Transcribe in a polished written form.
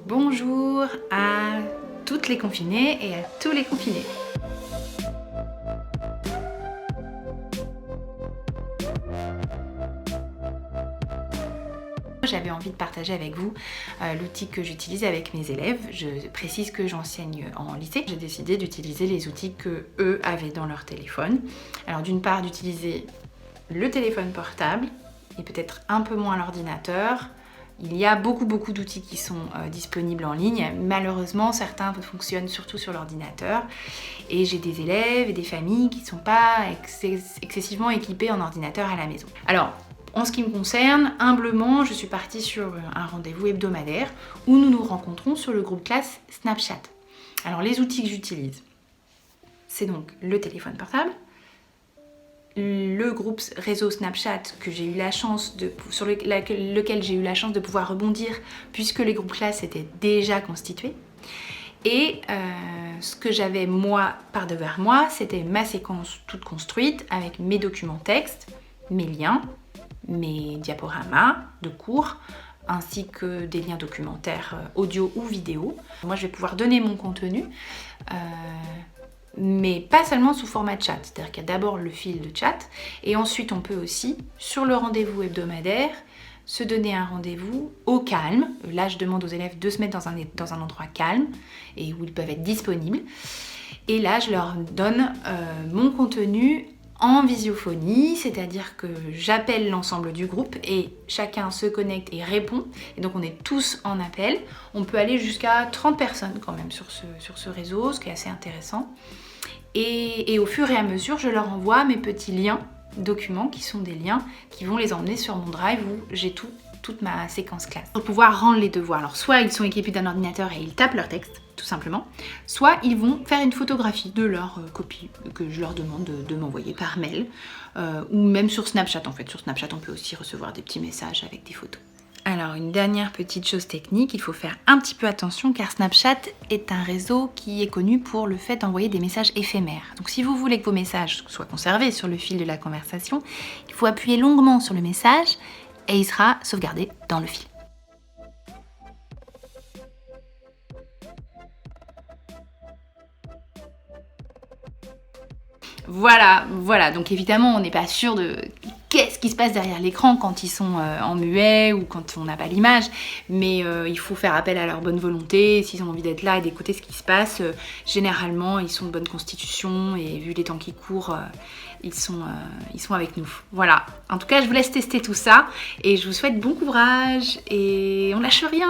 Bonjour à toutes les confinées et à tous les confinés. J'avais envie de partager avec vous l'outil que j'utilise avec mes élèves. Je précise que j'enseigne en lycée. J'ai décidé d'utiliser les outils que eux avaient dans leur téléphone. Alors d'une part d'utiliser le téléphone portable et peut-être un peu moins l'ordinateur. Il y a beaucoup d'outils qui sont disponibles en ligne. Malheureusement, certains fonctionnent surtout sur l'ordinateur. Et j'ai des élèves et des familles qui ne sont pas excessivement équipés en ordinateur à la maison. Alors, en ce qui me concerne, humblement, je suis partie sur un rendez-vous hebdomadaire où nous nous rencontrons sur le groupe classe Snapchat. Alors, les outils que j'utilise, c'est donc le téléphone portable, le groupe réseau Snapchat que j'ai eu la chance sur lequel j'ai eu la chance de pouvoir rebondir puisque les groupes classes étaient déjà constitués. Et ce que j'avais moi par devers moi, c'était ma séquence toute construite avec mes documents textes, mes liens, mes diaporamas de cours, ainsi que des liens documentaires audio ou vidéo. Moi, je vais pouvoir donner mon contenu, mais pas seulement sous format chat. C'est-à-dire qu'il y a d'abord le fil de chat, et ensuite on peut aussi, sur le rendez-vous hebdomadaire, se donner un rendez-vous au calme. Là, je demande aux élèves de se mettre dans un endroit calme et où ils peuvent être disponibles. Et là, je leur donne mon contenu en visiophonie, c'est-à-dire que j'appelle l'ensemble du groupe et chacun se connecte et répond. Et donc on est tous en appel. On peut aller jusqu'à 30 personnes quand même sur ce réseau, ce qui est assez intéressant. Et au fur et à mesure, je leur envoie mes petits liens, documents, qui sont des liens qui vont les emmener sur mon drive où j'ai toute ma séquence classe. Pour pouvoir rendre les devoirs, alors soit ils sont équipés d'un ordinateur et ils tapent leur texte, tout simplement, soit ils vont faire une photographie de leur copie que je leur demande de m'envoyer par mail, ou même sur Snapchat en fait. Sur Snapchat, on peut aussi recevoir des petits messages avec des photos. Alors une dernière petite chose technique, il faut faire un petit peu attention car Snapchat est un réseau qui est connu pour le fait d'envoyer des messages éphémères. Donc si vous voulez que vos messages soient conservés sur le fil de la conversation, il faut appuyer longuement sur le message et il sera sauvegardé dans le fil. Voilà, donc évidemment on n'est pas sûr de qu'est-ce qui se passe derrière l'écran quand ils sont en muet ou quand on n'a pas l'image, mais il faut faire appel à leur bonne volonté, s'ils ont envie d'être là et d'écouter ce qui se passe. Généralement ils sont de bonne constitution et vu les temps qui courent, ils sont avec nous. Voilà, en tout cas je vous laisse tester tout ça et je vous souhaite bon courage et on lâche rien.